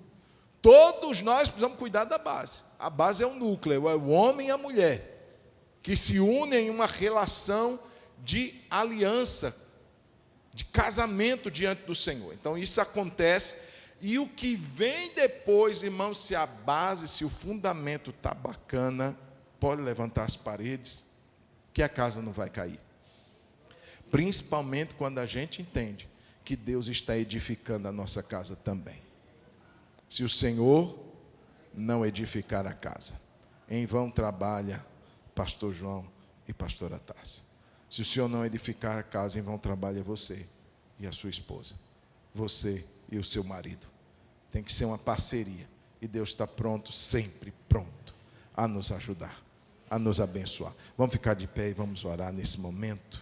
Todos nós precisamos cuidar da base. A base é o núcleo, é o homem e a mulher, que se unem em uma relação de aliança, de casamento diante do Senhor. Então isso acontece, e o que vem depois, irmãos, se a base, se o fundamento está bacana, pode levantar as paredes, que a casa não vai cair. Principalmente quando a gente entende que Deus está edificando a nossa casa também. Se o Senhor não edificar a casa, em vão trabalha pastor João e pastora Tássia. Se o Senhor não edificar a casa, em vão trabalha você e a sua esposa, você e o seu marido. Tem que ser uma parceria, e Deus está pronto, sempre pronto, a nos ajudar, a nos abençoar. Vamos ficar de pé e vamos orar nesse momento,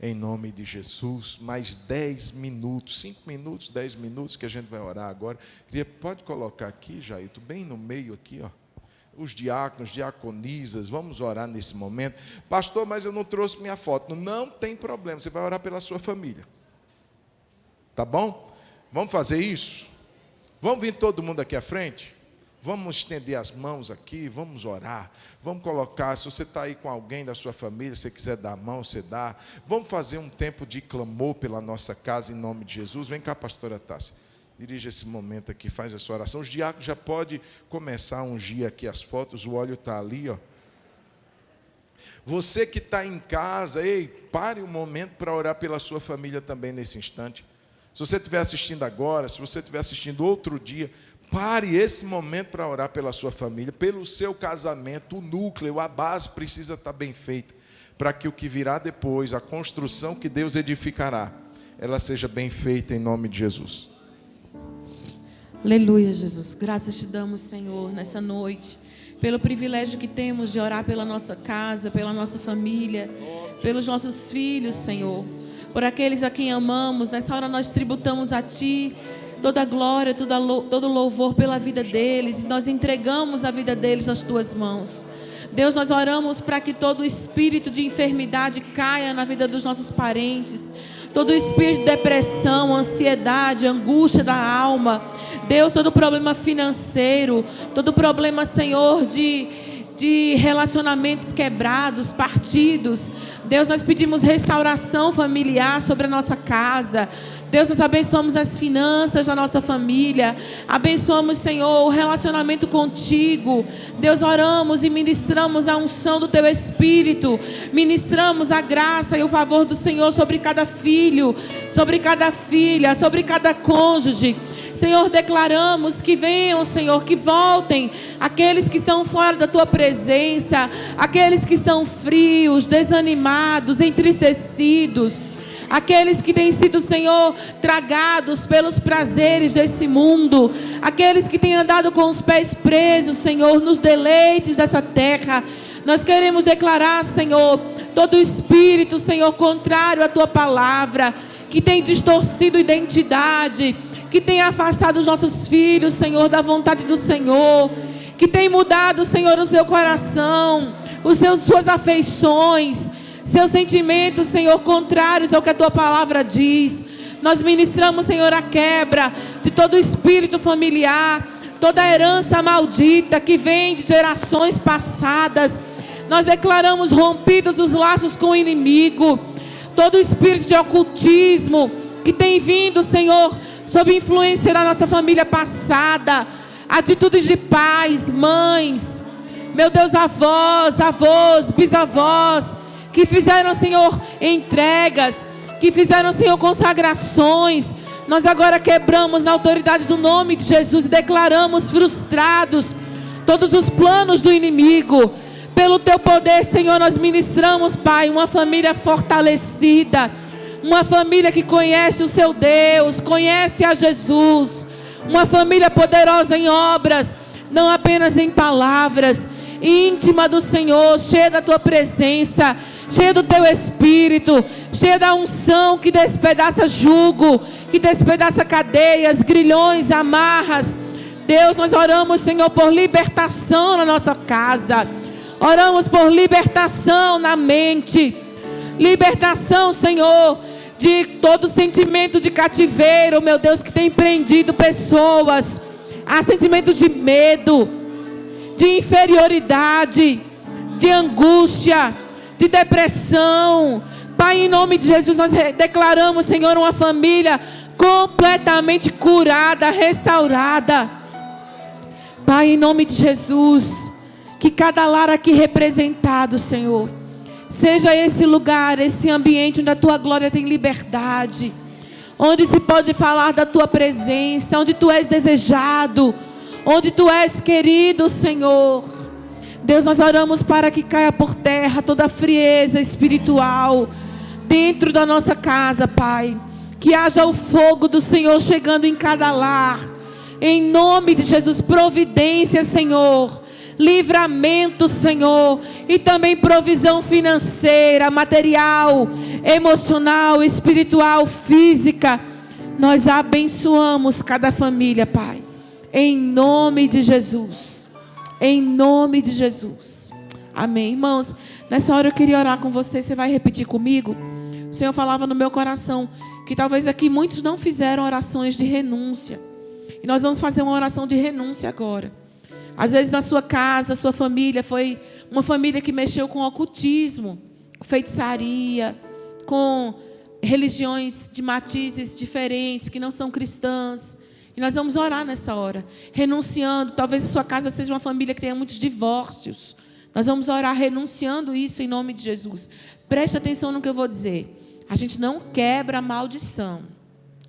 em nome de Jesus. Mais 10 minutos, 5 minutos, 10 minutos que a gente vai orar agora. Pode colocar aqui, Jairto, bem no meio aqui, ó, os diáconos, diaconisas. Vamos orar nesse momento. Pastor, mas eu não trouxe minha foto. Não tem problema, você vai orar pela sua família, tá bom? Vamos fazer isso? Vamos vir todo mundo aqui à frente? Vamos estender as mãos aqui, vamos orar, vamos colocar, se você está aí com alguém da sua família, se você quiser dar a mão, você dá. Vamos fazer um tempo de clamor pela nossa casa, em nome de Jesus. Vem cá, pastora Tássia, dirige esse momento aqui, faz essa oração. Os diáconos já podem começar a ungir aqui as fotos, o óleo está ali, ó. Você que está em casa, pare um momento para orar pela sua família também nesse instante. Se você estiver assistindo agora, se você estiver assistindo outro dia, pare esse momento para orar pela sua família, pelo seu casamento. O núcleo, a base precisa estar bem feita, para que o que virá depois, a construção que Deus edificará, ela seja bem feita em nome de Jesus. Aleluia, Jesus. Graças te damos, Senhor, nessa noite, pelo privilégio que temos de orar pela nossa casa, pela nossa família, pelos nossos filhos, Senhor, por aqueles a quem amamos. Nessa hora nós tributamos a Ti toda a glória, todo louvor pela vida deles, e nós entregamos a vida deles nas Tuas mãos. Deus, nós oramos para que todo espírito de enfermidade caia na vida dos nossos parentes, todo espírito de depressão, ansiedade, angústia da alma, Deus, todo problema financeiro, todo problema, Senhor, de relacionamentos quebrados, partidos. Deus, nós pedimos restauração familiar sobre a nossa casa. Deus, nós abençoamos as finanças da nossa família, abençoamos, Senhor, o relacionamento contigo. Deus, oramos e ministramos a unção do Teu Espírito, ministramos a graça e o favor do Senhor sobre cada filho, sobre cada filha, sobre cada cônjuge. Senhor, declaramos que venham, Senhor, que voltem aqueles que estão fora da Tua presença, aqueles que estão frios, desanimados, entristecidos, aqueles que têm sido, Senhor, tragados pelos prazeres desse mundo, aqueles que têm andado com os pés presos, Senhor, nos deleites dessa terra. Nós queremos declarar, Senhor, todo espírito, Senhor, contrário à Tua palavra, que tem distorcido identidade, que tem afastado os nossos filhos, Senhor, da vontade do Senhor, que tem mudado, Senhor, o seu coração, suas afeições, seus sentimentos, Senhor, contrários ao que a Tua palavra diz. Nós ministramos, Senhor, a quebra de todo espírito familiar, toda herança maldita que vem de gerações passadas. Nós declaramos rompidos os laços com o inimigo, todo espírito de ocultismo que tem vindo, Senhor, sob influência da nossa família passada, atitudes de pais, mães, Meu Deus, avós, bisavós, que fizeram, Senhor, entregas, que fizeram, Senhor, consagrações. Nós agora quebramos na autoridade do nome de Jesus e declaramos frustrados todos os planos do inimigo. Pelo teu poder, Senhor, nós ministramos, Pai, uma família fortalecida, uma família que conhece o seu Deus, conhece a Jesus, uma família poderosa em obras, não apenas em palavras, íntima do Senhor, cheia da tua presença, cheia do teu Espírito, cheia da unção que despedaça jugo, que despedaça cadeias, grilhões, amarras. Deus, nós oramos, Senhor, por libertação na nossa casa, oramos por libertação na mente, libertação, Senhor, de todo sentimento de cativeiro, meu Deus, que tem prendido pessoas. Há sentimento de medo, de inferioridade, de angústia, de depressão. Pai, em nome de Jesus, nós declaramos, Senhor, uma família completamente curada, restaurada. Pai, em nome de Jesus, que cada lar aqui representado, Senhor, seja esse lugar, esse ambiente onde a tua glória tem liberdade, onde se pode falar da tua presença, onde tu és desejado, onde tu és querido, Senhor. Deus, nós oramos para que caia por terra toda a frieza espiritual dentro da nossa casa, Pai. Que haja o fogo do Senhor chegando em cada lar. Em nome de Jesus, providência, Senhor. Livramento, Senhor. E também provisão financeira, material, emocional, espiritual, física. Nós abençoamos cada família, Pai. Em nome de Jesus. Em nome de Jesus. Amém. Irmãos, nessa hora eu queria orar com você. Você vai repetir comigo? O Senhor falava no meu coração que talvez aqui muitos não fizeram orações de renúncia. E nós vamos fazer uma oração de renúncia agora. Às vezes na sua casa, sua família foi uma família que mexeu com ocultismo, com feitiçaria, com religiões de matizes diferentes, que não são cristãs. E nós vamos orar nessa hora, renunciando. Talvez a sua casa seja uma família que tenha muitos divórcios. Nós vamos orar renunciando isso em nome de Jesus. Preste atenção no que eu vou dizer. A gente não quebra maldição.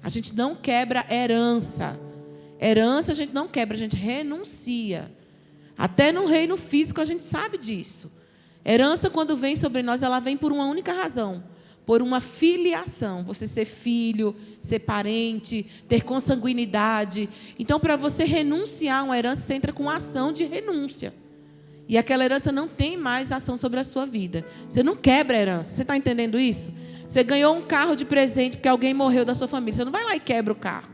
A gente não quebra herança. Herança a gente não quebra, a gente renuncia. Até no reino físico a gente sabe disso. Herança, quando vem sobre nós, ela vem por uma única razão. Por uma filiação. Você ser filho, ser parente, ter consanguinidade. Então, para você renunciar a uma herança, você entra com uma ação de renúncia. E aquela herança não tem mais ação sobre a sua vida. Você não quebra a herança. Você está entendendo isso? Você ganhou um carro de presente porque alguém morreu da sua família. Você não vai lá e quebra o carro.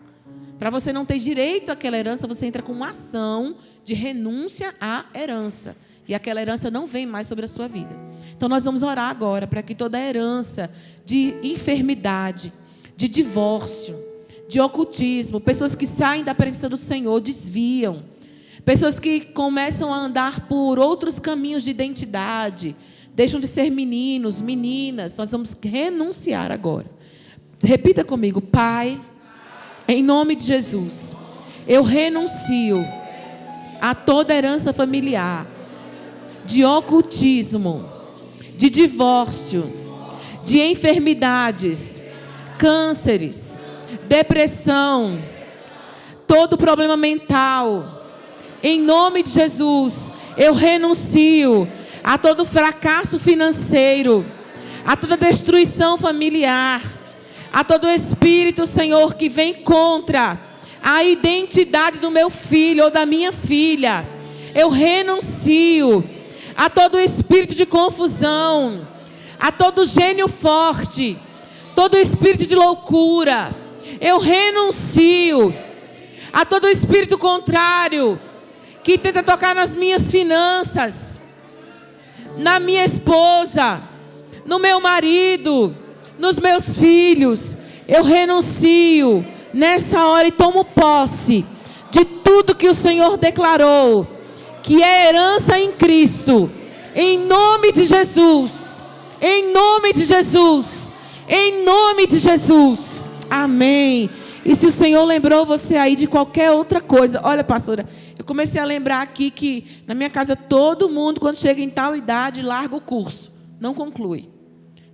Para você não ter direito àquela herança, você entra com uma ação de renúncia à herança. E aquela herança não vem mais sobre a sua vida. Então nós vamos orar agora para que toda herança de enfermidade, de divórcio, de ocultismo, pessoas que saem da presença do Senhor, desviam. Pessoas que começam a andar por outros caminhos de identidade, deixam de ser meninos, meninas. Nós vamos renunciar agora. Repita comigo: Pai, em nome de Jesus, eu renuncio a toda herança familiar, de ocultismo, de divórcio, de enfermidades, cânceres, depressão, todo problema mental. Em nome de Jesus, eu renuncio a todo fracasso financeiro, a toda destruição familiar, a todo espírito, Senhor, que vem contra a identidade do meu filho ou da minha filha. Eu renuncio a todo espírito de confusão, a todo gênio forte, todo espírito de loucura. Eu renuncio a todo espírito contrário que tenta tocar nas minhas finanças, na minha esposa, no meu marido, nos meus filhos. Eu renuncio nessa hora e tomo posse de tudo que o Senhor declarou, que é herança em Cristo. Em nome de Jesus. Em nome de Jesus. Em nome de Jesus. Amém. E se o Senhor lembrou você aí de qualquer outra coisa, olha, pastora, Eu comecei a lembrar aqui que na minha casa todo mundo, quando chega em tal idade, larga o curso, não conclui.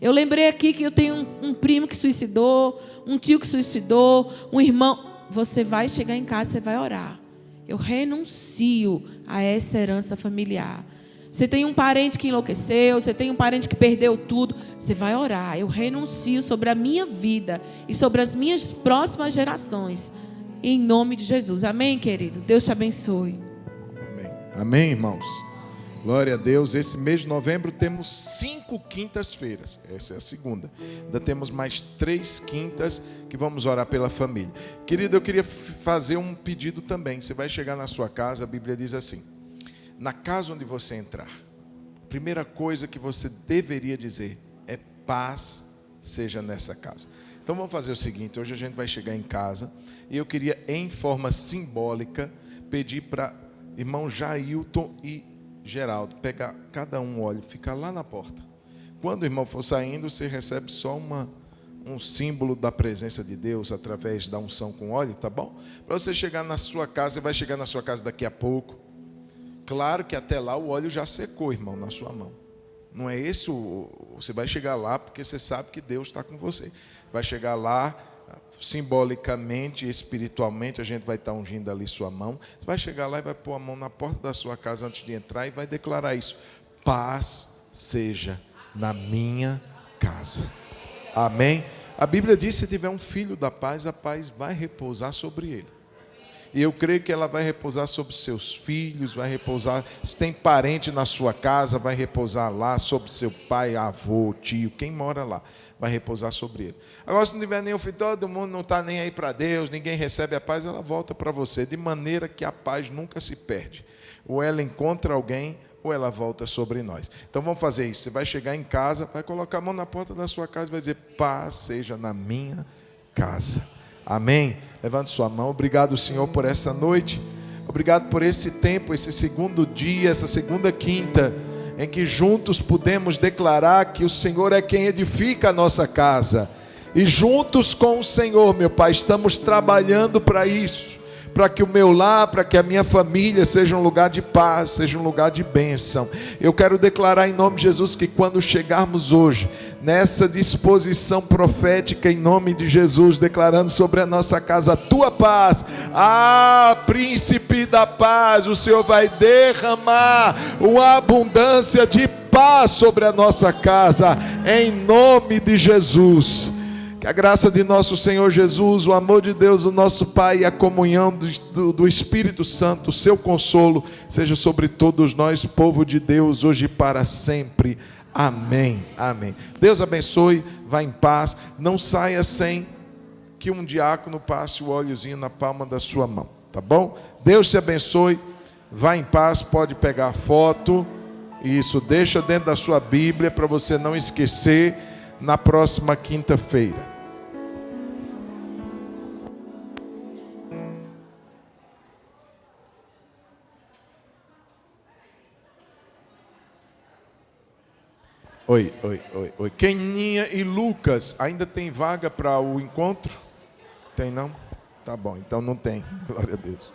Eu lembrei aqui que eu tenho um primo que suicidou, um tio que suicidou, um irmão. Você vai chegar em casa, você vai orar. Eu renuncio a essa herança familiar. Você tem um parente que enlouqueceu, você tem um parente que perdeu tudo, você vai orar. Eu renuncio sobre a minha vida e sobre as minhas próximas gerações. Em nome de Jesus. Amém, querido? Deus te abençoe. Amém. Amém, irmãos. Glória a Deus. Esse mês de novembro temos 5 quintas-feiras. Essa é a segunda. Ainda temos mais 3 quintas que vamos orar pela família. Querido, eu queria fazer um pedido também. Você vai chegar na sua casa, a Bíblia diz assim: na casa onde você entrar, a primeira coisa que você deveria dizer é: paz seja nessa casa. Então vamos fazer o seguinte: hoje a gente vai chegar em casa e eu queria, em forma simbólica, pedir para irmão Jailton e Geraldo pegar cada um óleo, ficar lá na porta. Quando o irmão for saindo, você recebe só um símbolo da presença de Deus através da unção com óleo, tá bom? Para você chegar na sua casa, você vai chegar na sua casa daqui a pouco. Claro que até lá o óleo já secou, irmão, na sua mão. Não é esse você vai chegar lá porque você sabe que Deus está com você. Vai chegar lá, simbolicamente e espiritualmente, a gente vai estar ungindo ali sua mão. Você vai chegar lá e vai pôr a mão na porta da sua casa antes de entrar e vai declarar isso: paz seja na minha casa. Amém? A Bíblia diz: se tiver um filho da paz, a paz vai repousar sobre ele. E eu creio que ela vai repousar sobre seus filhos, vai repousar, se tem parente na sua casa, vai repousar lá, sobre seu pai, avô, tio, quem mora lá, vai repousar sobre ele. Agora, se não tiver nenhum filho, todo mundo não está nem aí para Deus, ninguém recebe a paz, ela volta para você, de maneira que a paz nunca se perde. Ou ela encontra alguém, ou ela volta sobre nós. Então vamos fazer isso: você vai chegar em casa, vai colocar a mão na porta da sua casa e vai dizer: paz seja na minha casa. Amém? Levante sua mão. Obrigado, Senhor, por essa noite. Obrigado por esse tempo, esse segundo dia, essa segunda quinta, em que juntos pudemos declarar que o Senhor é quem edifica a nossa casa. E juntos com o Senhor, meu Pai, estamos trabalhando para isso. Para que o meu lar, para que a minha família seja um lugar de paz, seja um lugar de bênção. Eu quero declarar em nome de Jesus que quando chegarmos hoje, nessa disposição profética, em nome de Jesus, declarando sobre a nossa casa a tua paz, príncipe da paz, o Senhor vai derramar uma abundância de paz sobre a nossa casa, em nome de Jesus. Que a graça de nosso Senhor Jesus, o amor de Deus, o nosso Pai, e a comunhão do Espírito Santo, o seu consolo, seja sobre todos nós, povo de Deus, hoje e para sempre. Amém. Amém. Deus abençoe, vá em paz. Não saia sem que um diácono passe o óleozinho na palma da sua mão, tá bom? Deus te abençoe, vá em paz, pode pegar a foto. Isso, deixa dentro da sua Bíblia para você não esquecer na próxima quinta-feira. Oi. Keninha e Lucas, ainda tem vaga para o encontro? Tem não? Tá bom, então não tem. Glória a Deus.